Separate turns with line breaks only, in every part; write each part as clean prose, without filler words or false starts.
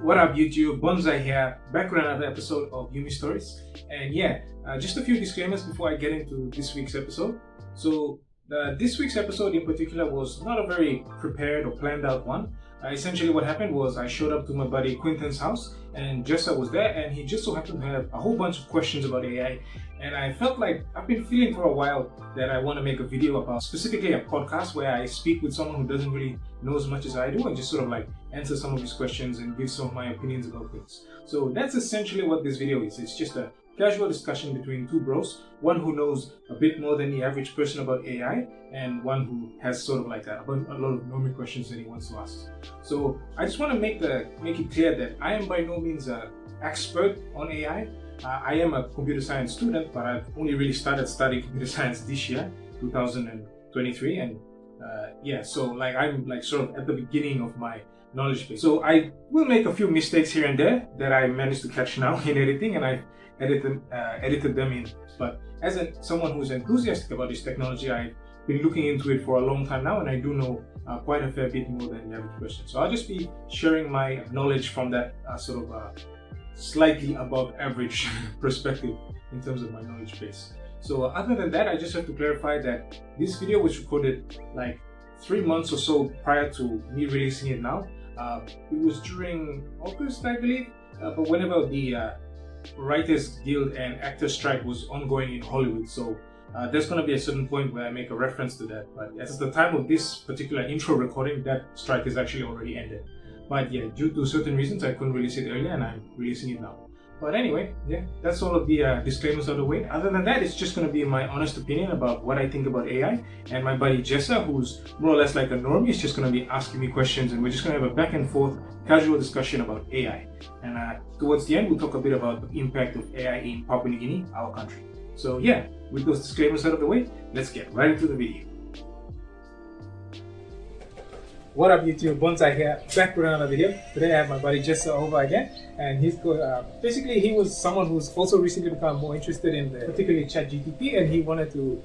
What up YouTube, BonzEye here, back with another episode of Yumi Stories. And yeah, just a few disclaimers before I get into this week's episode. So this week's episode in particular was not a very prepared or planned out one. Essentially what happened was I showed up to my buddy Quinton's house and Jessa was there, and he just so happened to have a whole bunch of questions about AI. And I felt like I've been feeling for a while that I want to make a video about specifically a podcast where I speak with someone who doesn't really know as much as I do and just sort of like answer some of his questions and give some of my opinions about things. So that's essentially what this video is. It's just a casual discussion between two bros, one who knows a bit more than the average person about AI and one who has sort of like a lot of normie questions that he wants to ask. So I just want to make it clear that I am by no means an expert on AI. I am a computer science student, but I've only really started studying computer science this year, 2023, and yeah, so like I'm like sort of at the beginning of my knowledge base. So I will make a few mistakes here and there that I managed to catch now in editing, and I've edited them in. But as someone who's enthusiastic about this technology, I've been looking into it for a long time now, and I do know quite a fair bit more than the average person. So I'll just be sharing my knowledge from that sort of slightly above average perspective in terms of my knowledge base. So other than that, I just have to clarify that this video was recorded like 3 months or so prior to me releasing it now. It was during August, I believe, but whenever the Writers Guild and Actors Strike was ongoing in Hollywood. So there's going to be a certain point where I make a reference to that. But at the time of this particular intro recording, that strike is actually already ended. But yeah, due to certain reasons, I couldn't release it earlier and I'm releasing it now. But anyway, yeah, that's all of the disclaimers out of the way. Other than that, it's just going to be my honest opinion about what I think about AI. And my buddy Jessa, who's more or less like a normie, is just going to be asking me questions, and we're just going to have a back and forth casual discussion about AI. And towards the end, we'll talk a bit about the impact of AI in Papua New Guinea, our country. So yeah, with those disclaimers out of the way, let's get right into the video. What up YouTube, BonzEye here, back with another video. Today I have my buddy Jessa over again, and he's basically he was someone who's also recently become more interested in particularly Chat GPT, and he wanted to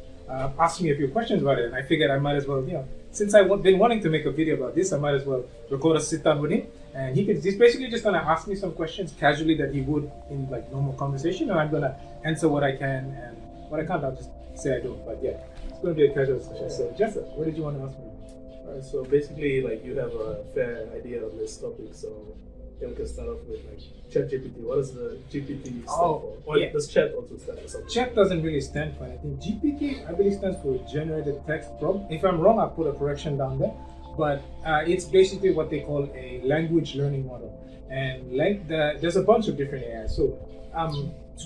ask me a few questions about it, and I figured I might as well, since I've been wanting to make a video about this, I might as well record a sit down with him, and he's basically just gonna ask me some questions casually that he would in like normal conversation, and I'm gonna answer what I can, and what I can't I'll just say I don't. But yeah, it's gonna be a casual discussion. So Jessa, what did you want to ask me?
Alright, so basically, like, you have a fair idea of this topic, so then we can start off with like Chat GPT. What does the GPT stand for? Or yeah. Does Chat also stand for something?
Chat doesn't really stand for anything. GPT, I believe, stands for Generated Text Prompt. If I'm wrong, I'll put a correction down there. But it's basically what they call a language learning model. And there's a bunch of different AI. So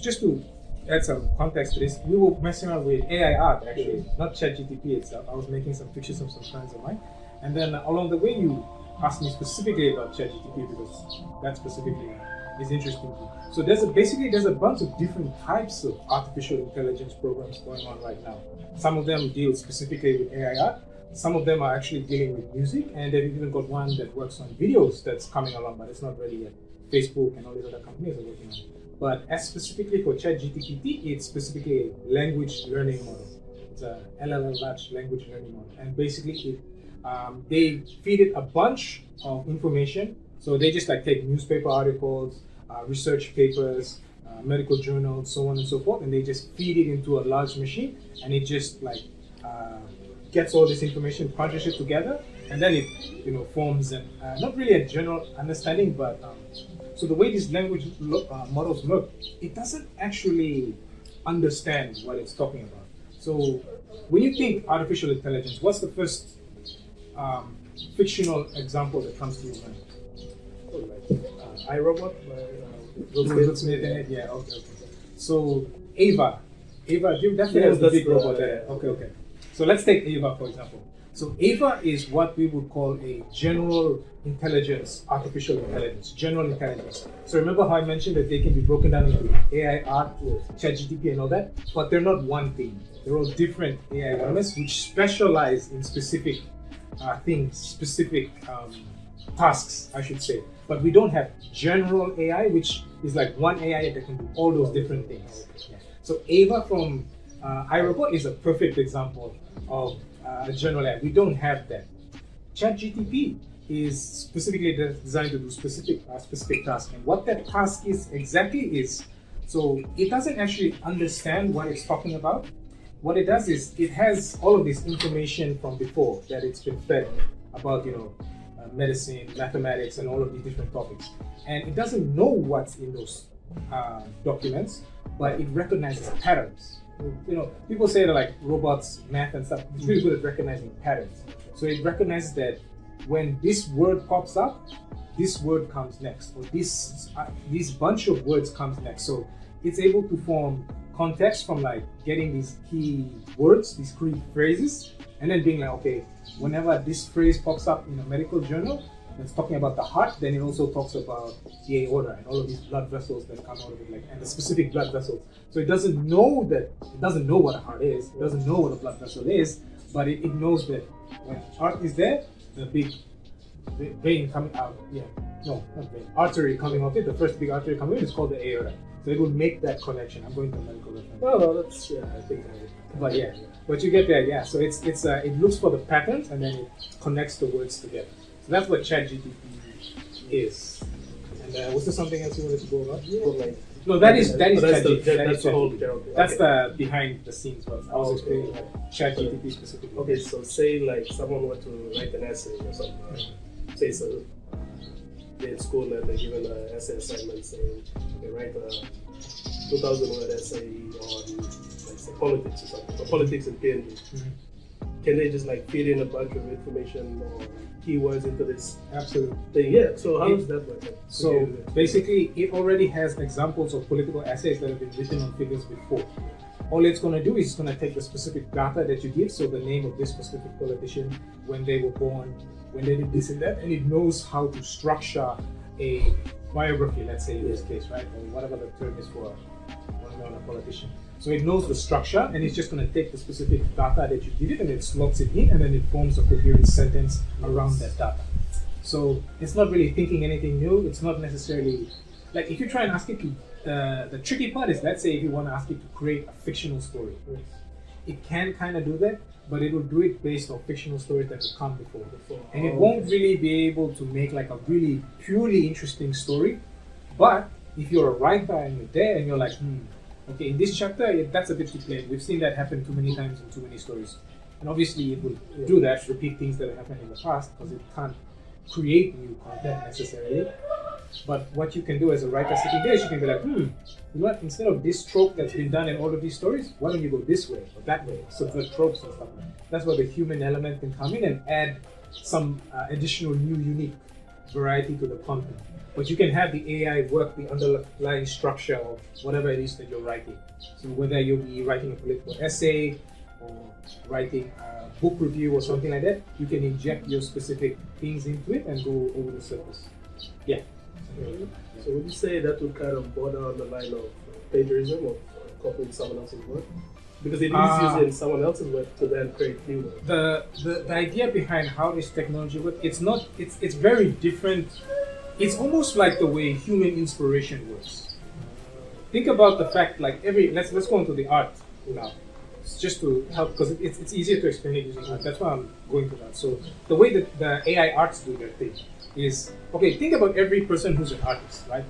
just to add some context to this, we were messing around with AI art actually, not Chat GPT itself. I was making some pictures of some friends of mine, and then along the way you asked me specifically about Chat GPT because that specifically is interesting to me. So there's a bunch of different types of artificial intelligence programs going on right now. Some of them deal specifically with AI art, some of them are actually dealing with music, and they've even got one that works on videos that's coming along, but it's not ready yet. Facebook and all these other companies are working on it. But as specifically for Chat GPT, it's specifically a language learning model. It's a LLM, large language learning model. And basically they feed it a bunch of information. So they just like take newspaper articles, research papers, medical journals, so on and so forth, and they just feed it into a large machine, and it just like gets all this information, punches it together, and then it forms not really a general understanding, but so the way these language models look, it doesn't actually understand what it's talking about. So when you think artificial intelligence, what's the first fictional example that comes to your mind?
iRobot by
Will Smith. Yeah, okay. So Ava, definitely has the big robot there. Okay. So let's take Ava for example. So Ava is what we would call a general intelligence, artificial intelligence, general intelligence. So remember how I mentioned that they can be broken down into AI art, ChatGPT and all that, but they're not one thing. They're all different AI elements which specialize in specific things, specific tasks, I should say. But we don't have general AI, which is like one AI that can do all those different things. Yeah. So Ava from iRobot is a perfect example of general AI. We don't have that. ChatGPT is specifically designed to do specific task, and what that task is exactly is, so it doesn't actually understand what it's talking about. What it does is it has all of this information from before that it's been fed about, medicine, mathematics, and all of these different topics, and it doesn't know what's in those documents, but it recognizes patterns. People say that like robots, math and stuff, it's really good at recognizing patterns. So it recognizes that when this word pops up, this word comes next, or this bunch of words comes next. So it's able to form context from like getting these key words, these key phrases, and then being like, okay, whenever this phrase pops up in a medical journal that's talking about the heart, then it also talks about the aorta and all of these blood vessels that come out of it, and the specific blood vessels. So it doesn't know what a heart is, it doesn't know what a blood vessel is, but it knows that when heart is there, the big vein coming out, artery coming off it, the first big artery coming in is called the aorta. So it will make that connection. I'm going to medical reference.
No, that's I think.
But you get the idea. So it looks for the patterns and then it connects the words together. So that's what Chat GPT is. And was there something else you wanted to go about? No, that is Chat GPT.
That's the whole general thing.
That's the behind the scenes one. I was explaining Chat GPT specifically.
Okay, so say like someone were to write an essay or something, right? Say so. They're in school and they're given an essay assignment saying, okay, write a 2,000-word essay on, like, say, politics or something, or politics and PNG. Mm-hmm. Can they just like feed in a bunch of information or keywords into this
Absolutely
thing? Yeah. So how does that work?
So basically, it already has examples of political essays that have been written on figures before. All it's going to do is it's going to take the specific data that you give, so the name of this specific politician, when they were born, when they did this and that, and it knows how to structure a biography, let's say in this case, right? Or whatever the term is for a politician. So it knows the structure, and it's just going to take the specific data that you give it and it slots it in, and then it forms a coherent sentence around that data. So it's not really thinking anything new. It's not necessarily, like if you try and ask it to, the tricky part is, let's say if you want to ask it to create a fictional story, it can kind of do that, but it will do it based on fictional stories that have come before. And it won't really be able to make like a really purely interesting story. But if you're a writer and you're there and you're like, okay, in this chapter, that's a bit too plain. We've seen that happen too many times in too many stories. And obviously it will do that, repeat things that have happened in the past, because it can't create new content necessarily. But what you can do as a writer sitting there is you can be like, you know what, instead of this trope that's been done in all of these stories, why don't you go this way or that way, subvert tropes and stuff like that. That's where the human element can come in and add some additional new unique variety to the content. But you can have the AI work the underlying structure of whatever it is that you're writing. So whether you'll be writing a political essay or writing a book review or something like that, you can inject your specific things into it and go over the surface. Yeah.
So would you say that would kind of border on the line of plagiarism or copying someone else's work? Because it is using someone else's work to then create new work.
The idea behind how this technology works, it's very different. It's almost like the way human inspiration works. Think about the fact, like let's go into the art now, just to help, because it's easier to explain it using art. That's why I'm going to that. So the way that the AI arts do their thing is, okay, think about every person who's an artist, right?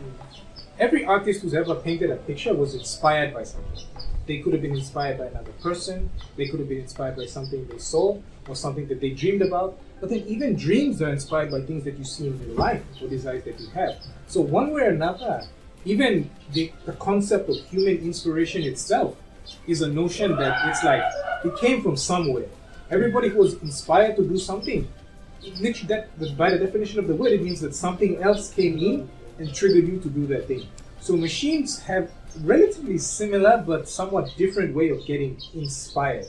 Every artist who's ever painted a picture was inspired by something. They could have been inspired by another person, they could have been inspired by something they saw or something that they dreamed about. But then even dreams are inspired by things that you see in real life or desires that you have. So one way or another, even the concept of human inspiration itself is a notion that it's like, it came from somewhere. Everybody who was inspired to do something, literally by the definition of the word, it means that something else came in and triggered you to do that thing. So machines have relatively similar but somewhat different way of getting inspired.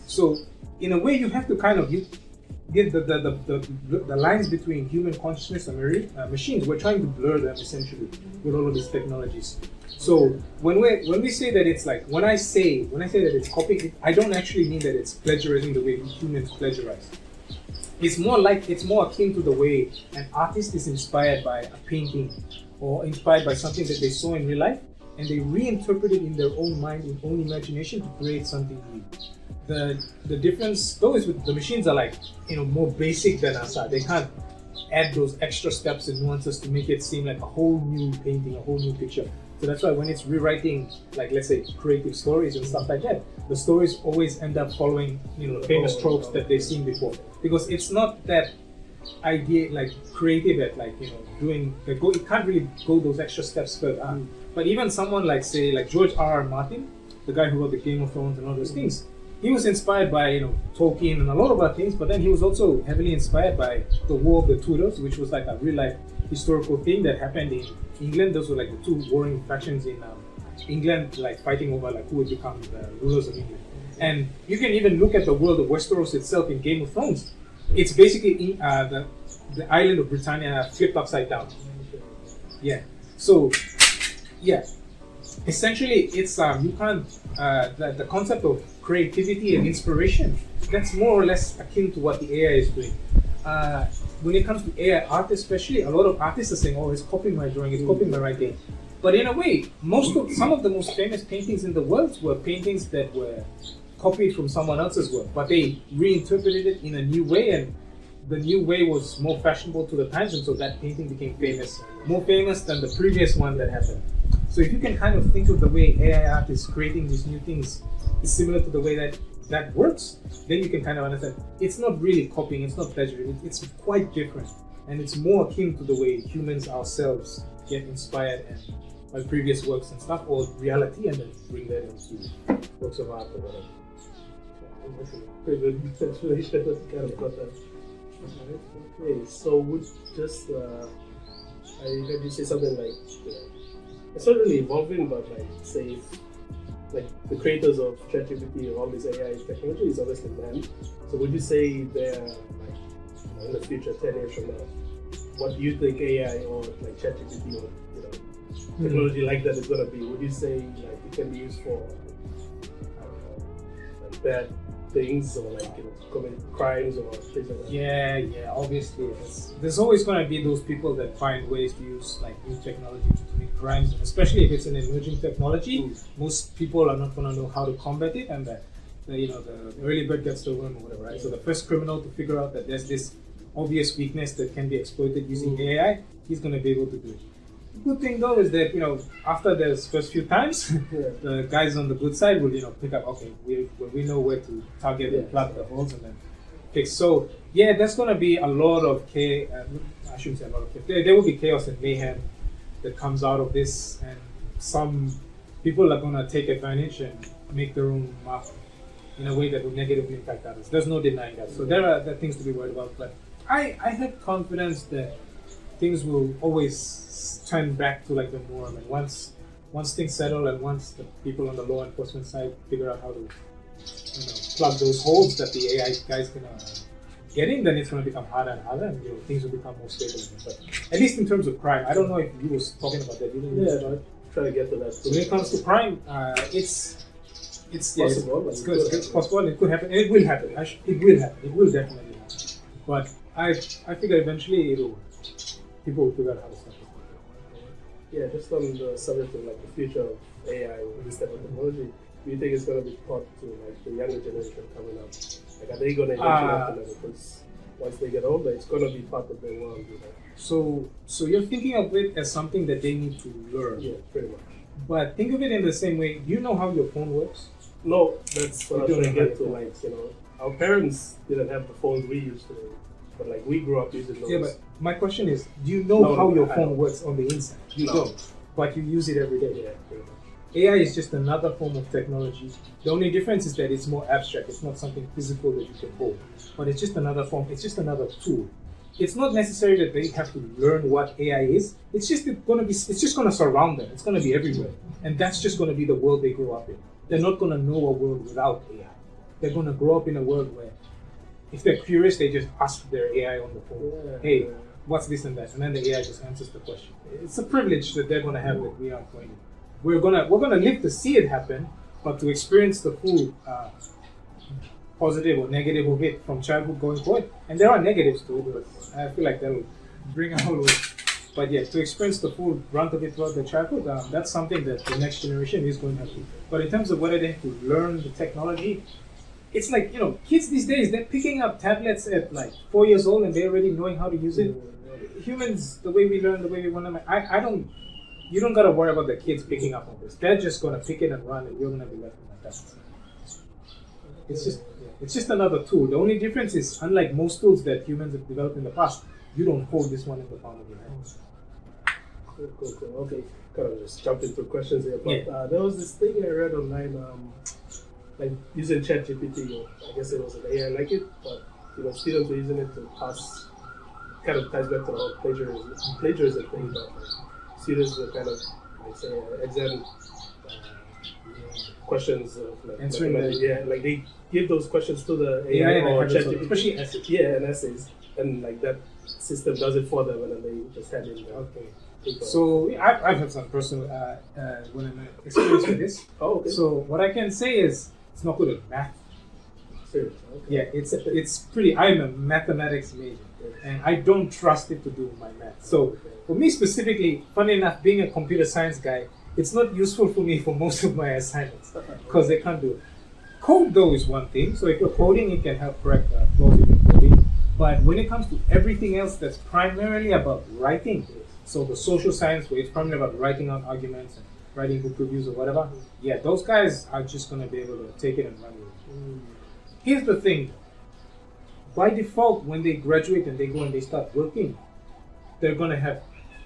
So in a way, you have to kind of get the lines between human consciousness and machines. We're trying to blur them essentially with all of these technologies. So when we say that it's like, when I say that it's copying, I don't actually mean that it's plagiarizing the way humans plagiarize. It's more akin to the way an artist is inspired by a painting or inspired by something that they saw in real life, and they reinterpret it in their own mind, in own imagination to create something new. The difference though is with the machines are like, more basic than us are. They can't add those extra steps and nuances to make it seem like a whole new painting, a whole new picture. So that's why when it's rewriting, like let's say creative stories and stuff like that, the stories always end up following, famous tropes that they've seen before. Because it's not that idea like creative at like, doing, it can't really go those extra steps further. But even someone like say, like George R.R. Martin, the guy who wrote the Game of Thrones and all those things, he was inspired by Tolkien and a lot of other things, but then he was also heavily inspired by the War of the Tudors, which was like a real life historical thing that happened in England. Those were like the two warring factions in England, like fighting over like who would become the rulers of England. And you can even look at the world of Westeros itself in Game of Thrones. It's basically the island of Britannia flipped upside down. Yeah. So yeah, essentially it's you can't the concept of creativity and inspiration, that's more or less akin to what the AI is doing. When it comes to AI art especially, a lot of artists are saying, oh, it's copying my drawing, it's copying my writing. But in a way, some of the most famous paintings in the world were paintings that were copied from someone else's work, but they reinterpreted it in a new way, and the new way was more fashionable to the times, and so that painting became famous, more famous than the previous one that happened. So if you can kind of think of the way AI art is creating these new things, is similar to the way that works, then you can kind of understand it's not really copying, it's not plagiarism, it's quite different, and it's more akin to the way humans ourselves get inspired and by previous works and stuff, or reality, and then bring that into works of art or whatever.
Pretty good translation. That's kind of got that. Okay, so would just I heard you say something like it's not really evolving, but like say like the creators of ChatGPT or all this AI technology is obviously man. So would you say they're like in the future, 10 years from now, what do you think AI or like ChatGPT or technology like that is gonna be? Would you say like it can be used for like bad things or like commit crimes or things like that?
Yeah, obviously there's always going to be those people that find ways to use like new technology to commit crimes, especially if it's an emerging technology. Most people are not going to know how to combat it, and the early bird gets the worm or whatever, right? So the first criminal to figure out that there's this obvious weakness that can be exploited using AI, he's going to be able to do it. The good thing though is that after those first few times, the guys on the good side will pick up. Okay, we know where to target and plug the holes and then fix. So yeah, there's gonna be a lot of chaos. I shouldn't say a lot of chaos. There will be chaos and mayhem that comes out of this, and some people are gonna take advantage and make their own mark in a way that will negatively impact others. There's no denying that. So there are things to be worried about. But I have confidence that things will always turn back to like the norm, and once things settle and once the people on the law enforcement side figure out how to plug those holes that the AI guys can get in, then it's going to become harder and harder, and things will become more stable again. But at least in terms of crime, I don't know if you was talking about that.
Try to get to that.
When it comes to crime, it's
possible.
It's possible. It could happen. And it will happen. It will happen. It will definitely happen. But I figure eventually people will figure out how to stop it.
Yeah, just on the subject of like the future of AI with this type of technology, do you think it's going to be taught to like the younger generation coming up? Like, are they going to eventually have to learn it? Because once they get older, it's going to be part of their world.
So you're thinking of it as something that they need to learn.
Yeah, pretty much.
But think of it in the same way. Do you know how your phone works?
No, that's what I was trying to get to. Like, our parents didn't have the phones we used to. But like we grew up using those.
Yeah, but my question is, do you know how your phone works on the inside? You don't, but you use it every day.
Yeah, pretty much.
AI is just another form of technology. The only difference is that it's more abstract. It's not something physical that you can hold, but it's just another form. It's just another tool. It's not necessary that they have to learn what AI is. It's just going to surround them. It's going to be everywhere, and that's just going to be the world they grow up in. They're not going to know a world without AI. They're going to grow up in a world where, if they're curious, they just ask their AI on the phone, hey, what's this and that? And then the AI just answers the question. It's a privilege that they're going to have that we aren't going to. We're going to live to see it happen, but to experience the full positive or negative of it from childhood going forward. And there are negatives to it, but I feel like that'll bring a whole lot. But yeah, to experience the full brunt of it throughout the childhood, that's something that the next generation is going to have to. But in terms of whether they have to learn the technology, it's like, kids these days, they're picking up tablets at like 4 years old and they're already knowing how to use it. humans, the way we learn, the way we want to, you don't gotta worry about the kids picking up on this. They're just gonna pick it and run, and you're gonna be left in the dust. It's just another tool. The only difference is, unlike most tools that humans have developed in the past, you don't hold this one in the palm of your hand.
Cool. Okay, kind of just jump into questions here. But there was this thing I read online, like using Chat GPT. I guess it was an AI like it, but students were using it to pass. Kind of ties back to the whole plagiarism thing. But students were kind of like say exam questions of like they give those questions to the AI or Chat GPT,
especially essays.
Yeah, and essays, and like that system does it for them, and then they just hand in.
So I've had some personal experience with this.
Oh, okay.
So what I can say is it's not good at math.
Seriously? Okay.
Yeah, it's pretty. I'm a mathematics major, and I don't trust it to do my math. So for me specifically, funny enough, being a computer science guy, it's not useful for me for most of my assignments because they can't do it. Code though is one thing. So if you're coding, it can help correct flaws in your coding. But when it comes to everything else that's primarily about writing, so the social science where it's primarily about writing out arguments and writing book reviews or whatever, yeah, those guys are just going to be able to take it and run with it. Here's the thing. By default, when they graduate and they go and they start working, they're going to have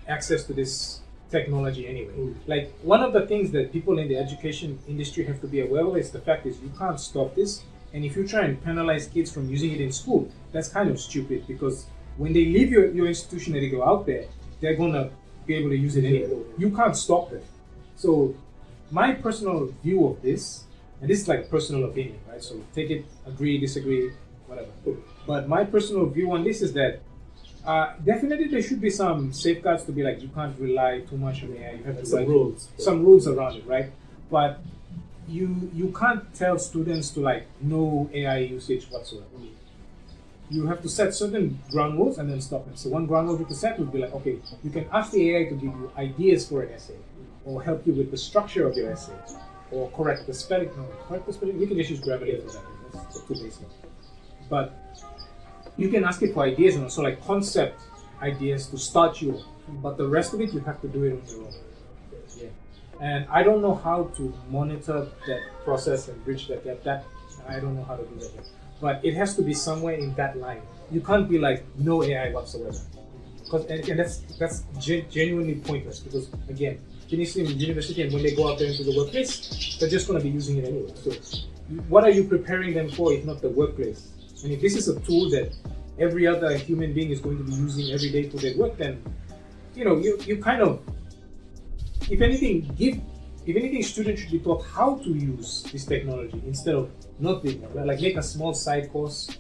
access to this technology anyway. Like, one of the things that people in the education industry have to be aware of is the fact is you can't stop this. And if you try and penalize kids from using it in school, that's kind of stupid, because when they leave your institution and they go out there, they're going to be able to use it anyway. You can't stop them. So my personal view of this, and this is like personal opinion, right? So take it, agree, disagree, whatever. But my personal view on this is that definitely there should be some safeguards to be like, you can't rely too much on AI. You have to some rules around it, right? But you can't tell students to like no AI usage whatsoever. You have to set certain ground rules and then stop them. So one ground rule you can set would be like, okay, you can ask the AI to give you ideas for an essay, or help you with the structure of your essay, or correct the spelling. You can just use Grammarly for that. That's too basic. But you can ask it for ideas and also like concept ideas to start you. But the rest of it, you have to do it on your own. Yeah. And I don't know how to monitor that process and bridge that gap. I don't know how to do that yet. But it has to be somewhere in that line. You can't be like no AI whatsoever, and that's genuinely pointless. Because again, kids in university, and when they go out there into the workplace, they're just going to be using it anyway. So, what are you preparing them for if not the workplace? And if this is a tool that every other human being is going to be using every day for their work, then you kind of, if anything, students should be taught how to use this technology instead of not being it. Like make a small side course.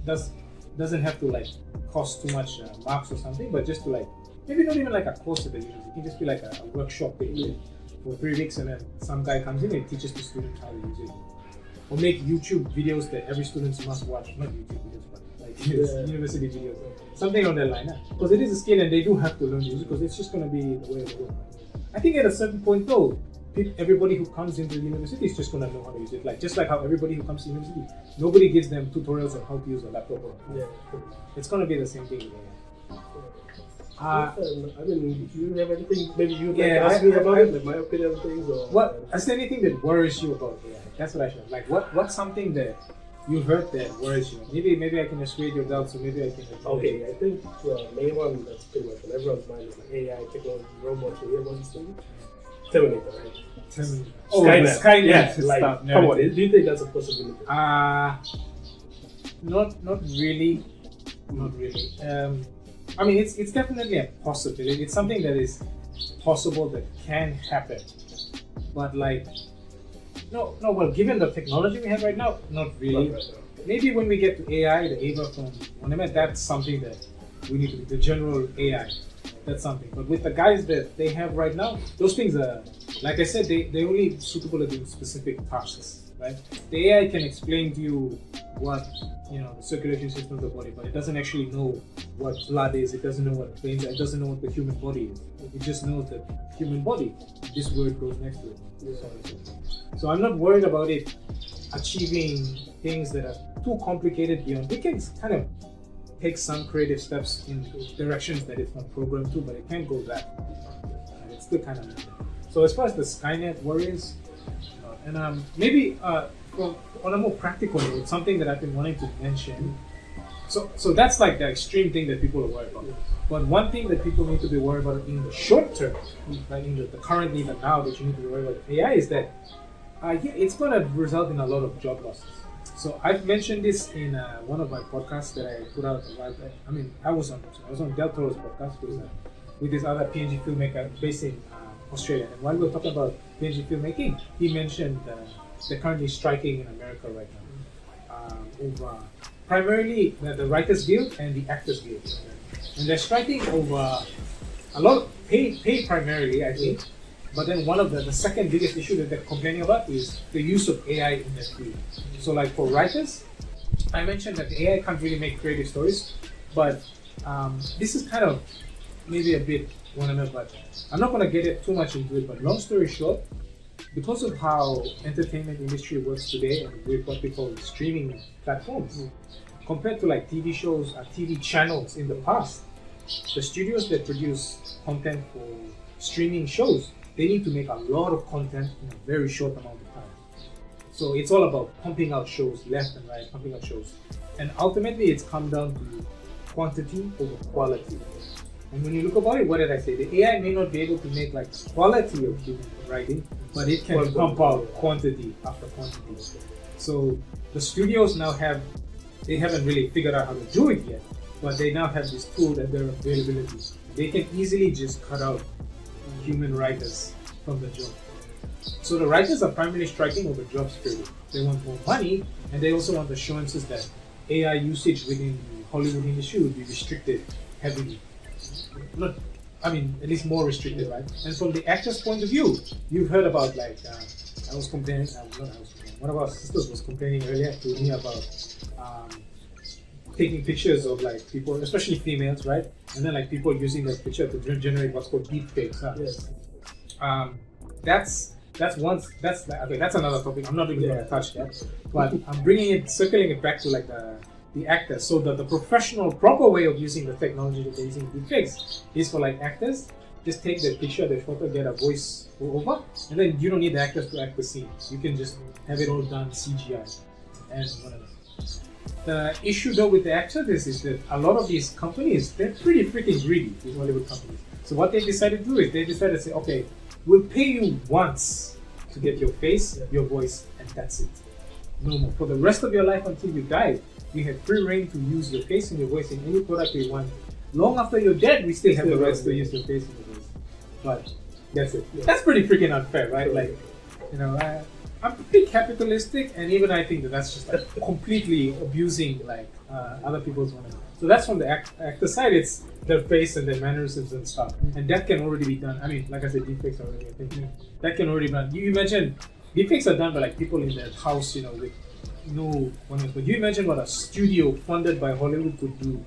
Doesn't have to like cost too much marks or something, but just to like, maybe not even like a course that they use. It can just be like a workshop they do for 3 weeks, and then some guy comes in and teaches the student how to use it. Or make YouTube videos that every student must watch. Not YouTube videos, but like university videos. Something on that line. Because it is a skill and they do have to learn to use it, because it's just going to be the way of the world. I think at a certain point though, everybody who comes into the university is just going to know how to use it. Like just like how everybody who comes to university, nobody gives them tutorials on how to use a laptop. It's going to be the same thing.
I mean, do you have anything? Maybe you can ask me about it, like my opinion on things, or
what? Is there anything that worries you about AI? That's what I should. Like, what's something that you heard that worries you? Maybe I can assuage your doubts, or maybe I can.
Okay, I think the main one that's pretty much on everyone's mind is like AI, technology, robots. You hear about this thing? Terminator, right?
Terminator.
Skynet.
Like,
stuff. Come on, do you think that's a possibility?
Not really. Not really. I mean, it's definitely a possibility. It's something that is possible, that can happen. But like, no. Well, given the technology we have right now, not really. Right now. Maybe when we get to AI, the Ava from Monument, that's something that we need to do. The general AI, that's something. But with the guys that they have right now, those things are, like I said, they're only suitable to do specific tasks, right? The AI can explain to you what, the circulation system of the body, but it doesn't actually know what blood is, it doesn't know what veins are, it doesn't know what the human body is. It just knows that human body, this word goes next to it. Yeah. So I'm not worried about it achieving things that are too complicated beyond. It can kind of take some creative steps in directions that it's not programmed to, but it can't go that far. It's still kind of. So as far as the Skynet worries, and maybe on a more practical note, something that I've been wanting to mention. So that's like the extreme thing that people are worried about. But one thing that people need to be worried about in the short term, like in the currently, the now that you need to be worried about AI is that it's going to result in a lot of job losses. So I've mentioned this in one of my podcasts that I put out a while back. I mean, I was on Del Toro's podcast with this other PNG filmmaker based in Australia. And while we were talking about PNG filmmaking, he mentioned they're currently striking in America right now over primarily the Writers Guild and the Actors Guild. And they're striking over a lot of pay primarily, I think. But then one of the second biggest issue that they're complaining about is the use of AI in their field. So like for writers, I mentioned that the AI can't really make creative stories, but this is kind of maybe a bit whatever, but I'm not going to get it too much into it, but long story short, because of how entertainment industry works today and with what we call streaming platforms, compared to like TV shows or TV channels in the past, the studios that produce content for streaming shows, they need to make a lot of content in a very short amount of time. So it's all about pumping out shows left and right, pumping out shows. And ultimately it's come down to quantity over quality. And when you look about it, what did I say? The AI may not be able to make like quality of human writing, but it can pump out quantity after quantity. So the studios now they haven't really figured out how to do it yet, but they now have this tool at their availability. They can easily just cut out human writers from the job. So the writers are primarily striking over job security. They want more money, and they also want assurances that AI usage within the Hollywood industry will be restricted heavily. At least more restricted, right? And from the actor's point of view, you've heard about like, one of our sisters was complaining earlier to me about taking pictures of like people, especially females, right? And then like people using that picture to generate what's called deep fakes. Yes. That's another topic. I'm not even going to touch that, but I'm circling it back to like the actors. So the professional, proper way of using the technology that they're using deep fakes is for like actors. Just take the picture, the photo, get a voice over, and then you don't need the actors to act the scene. You can just have it all done CGI and whatever. The issue though with the actors is that a lot of these companies, they're pretty freaking greedy, these Hollywood companies. So what they decided to do is they decided to say, okay, we'll pay you once to get your face, your voice, and that's it. No more. For the rest of your life until you die, we have free reign to use your face and your voice in any product we want. Long after you're dead, we still have the rights to use your face and your voice. But that's it. Yeah. That's pretty freaking unfair, right? Like, I'm pretty capitalistic, and even I think that's just like completely abusing like other people's money. So that's from the actor side. It's their face and their mannerisms and stuff, and that can already be done. I mean, like I said, deepfakes are already a thing. That can already be done. You imagine deepfakes are done by like people in their house, with no one else. But you imagine what a studio funded by Hollywood could do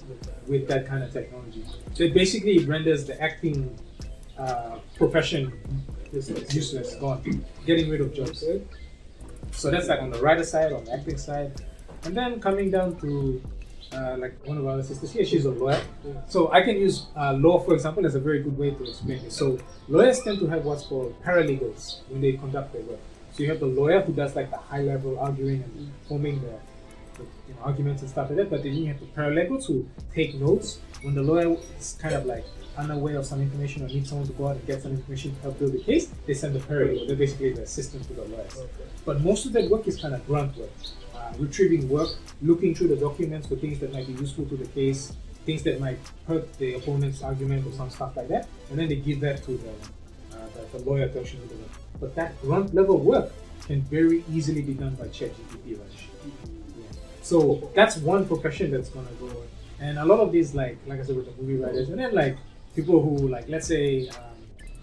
with that kind of technology. So it basically renders the acting profession useless, gone, getting rid of jobs. So that's like on the writer side, on the acting side, and then coming down to like one of our sisters here, she's a lawyer. So I can use law, for example, as a very good way to explain it. So lawyers tend to have what's called paralegals when they conduct their work. So you have the lawyer who does like the high-level arguing and forming the arguments and stuff like that, but then you have the paralegals who take notes. When the lawyer is kind of like unaware of some information or needs someone to go out and get some information to help build the case, they send the paralegal. They're basically the assistant to the lawyers. Okay. But most of that work is kind of grunt work. Retrieving work, looking through the documents for things that might be useful to the case, things that might hurt the opponent's argument or some stuff like that, and then they give that to the lawyer to actually do the work. But that grunt level work can very easily be done by ChatGPT. So that's one profession that's gonna go. And a lot of these, like I said, with the movie writers, and then like people who let's say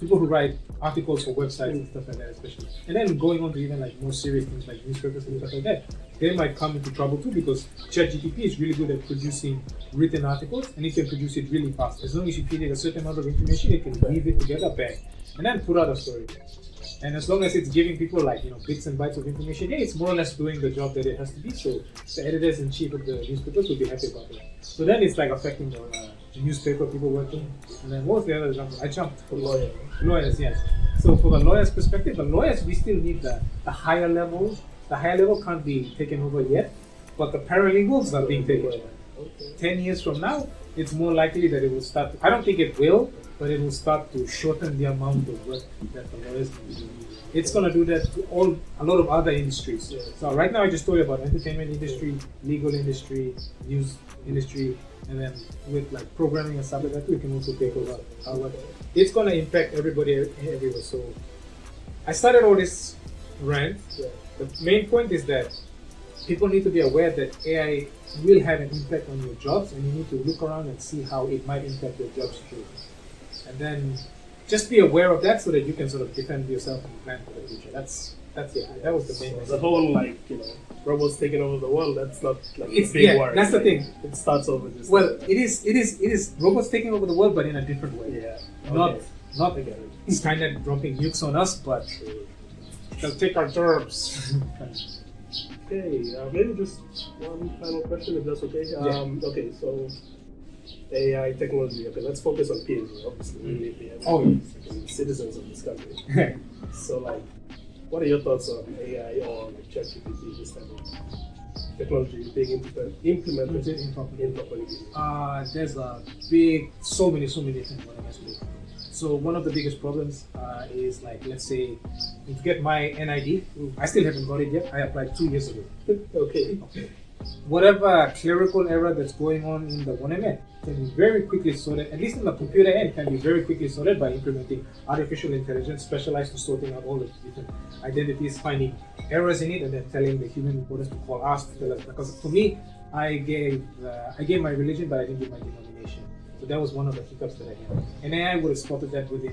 people who write articles for websites and stuff like that, especially, and then going on to even like more serious things like newspapers and stuff like that, they might come into trouble too, because ChatGPT is really good at producing written articles, and it can produce it really fast. As long as you feed it a certain amount of information, it can weave it together, bang, and then put out a story. And as long as it's giving people like, bits and bytes of information, it's more or less doing the job that it has to be. So the editors-in-chief of the newspapers will be happy about it. So then it's like affecting the newspaper people working. And then what was the other example? I jumped for lawyers, yes. So for the lawyers' perspective, the lawyers, we still need the higher level. The higher level can't be taken over yet, but the paralegals are being taken over. 10 years from now, it's more likely that it will start. I don't think it will, but it will start to shorten the amount of work that the lawyers need to do. It's going to do that to a lot of other industries. Yeah. So right now I just told you about entertainment industry, legal industry, news industry, and then with like programming and stuff like that, we can also take over our work. It's going to impact everybody everywhere. So I started all this rant. Yeah. The main point is that people need to be aware that AI will have an impact on your jobs, and you need to look around and see how it might impact your jobs too. And then just be aware of that so that you can sort of defend yourself and plan for the future. That's it. That was the main message.
The whole robots taking over the world, that's not like a big word.
That's the thing.
It starts off with this.
Well, it is robots taking over the world, but in a different way.
Yeah.
Not Skynet dropping nukes on us, but they'll take our jobs.
Okay, maybe just one final question, if that's okay. Okay, so AI technology. Okay, let's focus on PNG. Obviously, we live here. Citizens of this country. So, what are your thoughts on AI or ChatGPT, this type of technology being implemented in property?
There's so many things going on. So one of the biggest problems is let's say, to get my NID, I still haven't got it yet. I applied 2 years ago.
Okay.
Whatever clerical error that's going on in the 1MN can be very quickly sorted, at least in the computer end, can be very quickly sorted by implementing artificial intelligence specialized to sorting out all the different identities, finding errors in it, and then telling the human reporters to call us to tell us. Because for me, I gave my religion, but I didn't give my denomination. So that was one of the hiccups that I had. And AI would have spotted that within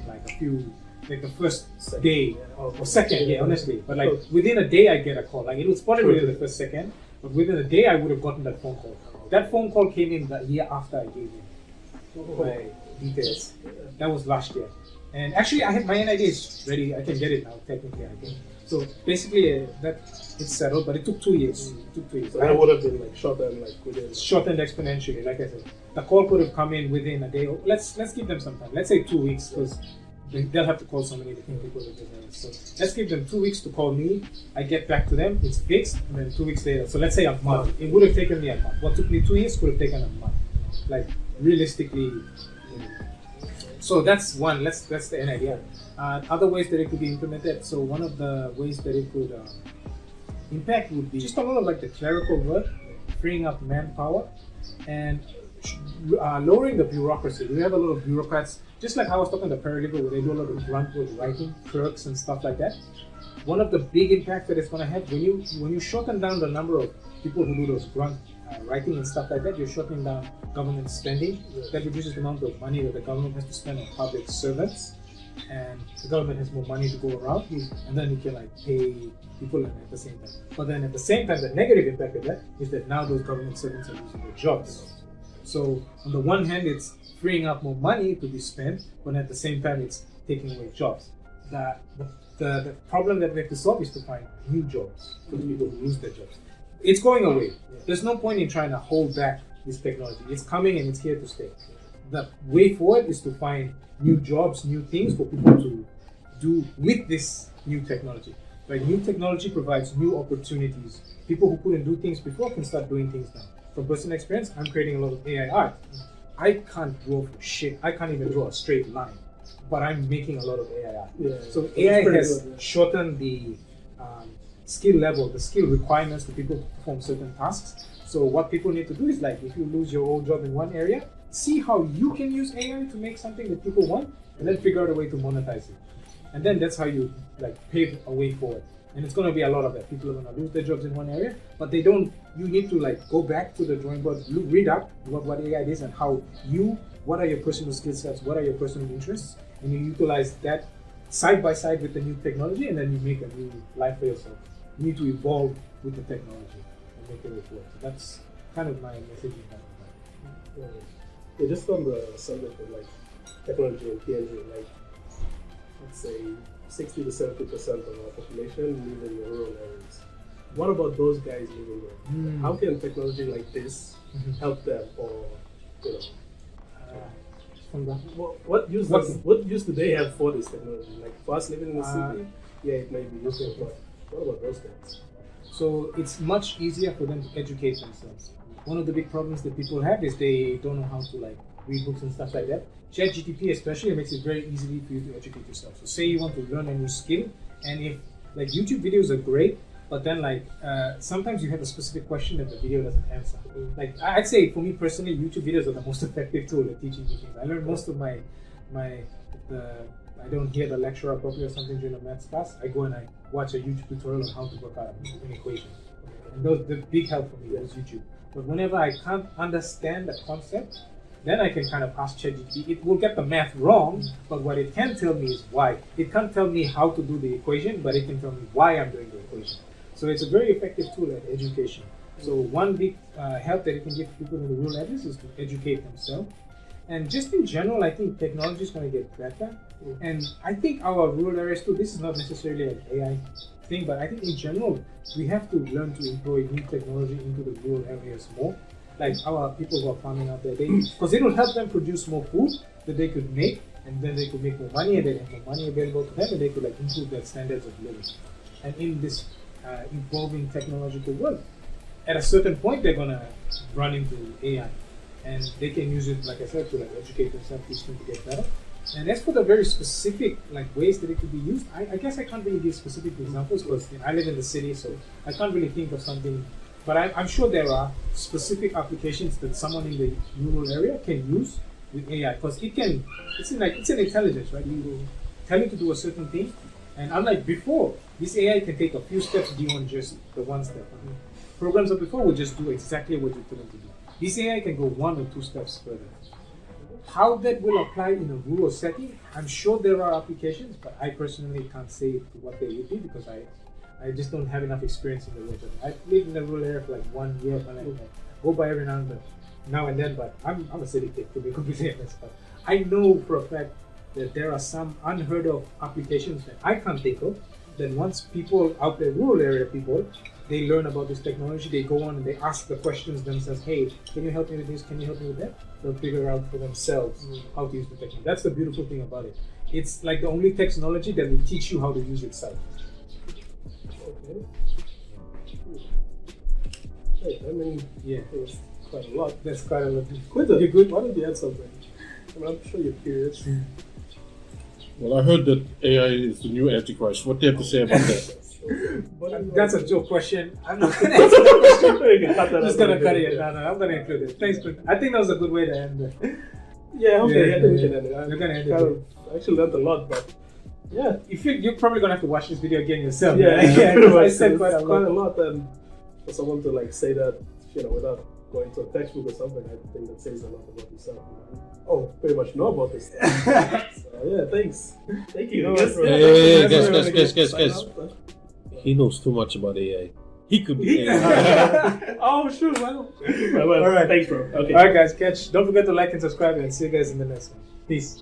the first day or second, honestly. But within a day, I get a call. It was spotted within the first second, but within a day, I would have gotten that phone call. That phone call came in the year after I gave him my details. That was last year. And actually, my NID is ready. I can get it now, technically, I think. So basically, it's settled, but it took 2 years.
So that would have been shortened, within.
Shortened exponentially, like I said. The call could have come in within a day. Let's give them some time. Let's say 2 weeks, because they'll have to call so many different people. So let's give them 2 weeks to call me. I get back to them, it's fixed, and then 2 weeks later. So let's say a month. It would have taken me a month. What took me 2 years could have taken a month. Realistically. So that's one. That's the NID. Other ways that it could be implemented. So one of the ways that it could impact would be just a lot of the clerical work, freeing up manpower, and lowering the bureaucracy. We have a lot of bureaucrats, just like I was talking to paralegal, where they do a lot of grunt work, writing, clerks, and stuff like that. One of the big impacts that it's going to have when you shorten down the number of people who do those grunt writing and stuff like that, you're shortening down government spending. That reduces the amount of money that the government has to spend on public servants, and the government has more money to go around, and then you can pay people at the same time. But then at the same time, the negative impact of that is that now those government servants are losing their jobs. So on the one hand, it's freeing up more money to be spent, but at the same time, it's taking away jobs. The problem that we have to solve is to find new jobs for the people who lose their jobs. It's going away. There's no point in trying to hold back this technology. It's coming and it's here to stay. The way forward is to find new jobs, new things for people to do with this new technology. New technology provides new opportunities. People who couldn't do things before can start doing things now. From personal experience, I'm creating a lot of AI art. I can't draw for shit. I can't even draw a straight line, but I'm making a lot of AI art. So AI has shortened the skill level, the skill requirements for people to perform certain tasks. So what people need to do is if you lose your old job in one area, see how you can use AI to make something that people want, and then figure out a way to monetize it. And then that's how you pave a way forward. And it's going to be a lot of that. People are going to lose their jobs in one area, but they don't. You need to go back to the drawing board, read up what AI is and what are your personal skill sets, what are your personal interests, and you utilize that side by side with the new technology, and then you make a new life for yourself. You need to evolve with the technology and make it forward. So that's kind of my message in that.
Yeah, just on the subject of technology and PNG, let's say 60 to 70% of our population live in the rural areas. What about those guys living there? How can technology like this help them, or you know, what use do they have for this technology? Like for us living in the city, yeah, it may be useful, but what about those guys?
So it's much easier for them to educate themselves. One of the big problems that people have is they don't know how to like read books and stuff like that. Chat GPT especially makes it very easy for you to educate yourself. So say you want to learn a new skill, and if like YouTube videos are great, but then like sometimes you have a specific question that the video doesn't answer. Like I'd say for me personally, YouTube videos are the most effective tool at teaching me things. I learned most of I don't hear the lecturer properly or something during a maths class, I go and I watch a YouTube tutorial on how to work out an equation. And those the big help for me was YouTube. But whenever I can't understand the concept, then I can kind of ask ChatGPT. It will get the math wrong, but what it can tell me is why. It can't tell me how to do the equation, but it can tell me why I'm doing the equation. So it's a very effective tool at education. So one big help that it can give people in the rural areas is to educate themselves. And just in general, I think technology is going to get better. And I think our rural areas too, this is not necessarily an AI thing, but I think in general, we have to learn to employ new technology into the rural areas more. Like our people who are farming out there, because it will help them produce more food that they could make, and then they could make more money, and they have more money available to them, and they could like improve their standards of living. And in this evolving technological world, at a certain point, they're gonna run into AI, and they can use it, like I said, to like educate themselves, teach them to get better. And as for the very specific like ways that it could be used, I guess I can't really give specific examples because I live in the city, so I can't really think of something. But I'm sure there are specific applications that someone in the rural area can use with AI, because it's an intelligence, right? You will tell it to do a certain thing, and unlike before, this AI can take a few steps beyond just the one step. Programs of before would just do exactly what you tell them to do. This AI can go 1 or 2 steps further. How that will apply in a rural setting, I'm sure there are applications, but I personally can't say what they would be because I just don't have enough experience in the rural setting. I've lived in the rural area for like 1 year, but I go by every now and then, but I'm a city kid, to be completely honest. But I know for a fact that there are some unheard of applications that I can't think of. Then once people out there, rural area people, they learn about this technology, they go on and they ask the questions themselves, hey, can you help me with this, can you help me with that? They'll figure out for themselves how to use the technology. That's the beautiful thing about it. It's like the only technology that will teach you how to use itself.
Okay. Hey, I mean, it was quite a lot.
That's quite a lot.
You're good? Why don't you add something? I'm sure you're curious.
Well, I heard that AI is the new Antichrist. What do you have to say about that?
That's a joke question. I'm not going to answer the question. I'm just going to cut it. No, I'm going to include it. Thanks, Quentin. I think that was a good way to end it.
Yeah, okay. I think we should end it.
We're going to end it.
I actually learned a lot, but yeah.
You're probably going to have to watch this video again yourself.
Yeah,
I said quite a
lot. And for someone to like say that, without going to a textbook or something, I think that says a lot about yourself. Oh, pretty much know about this stuff. So, yeah, thanks. Thank you.
Guys. He knows too much about AI. He could be AI.
Oh, sure. Well.
All right. Thanks, bro. Okay.
All right, guys. Don't forget to like and subscribe, and see you guys in the next one. Peace.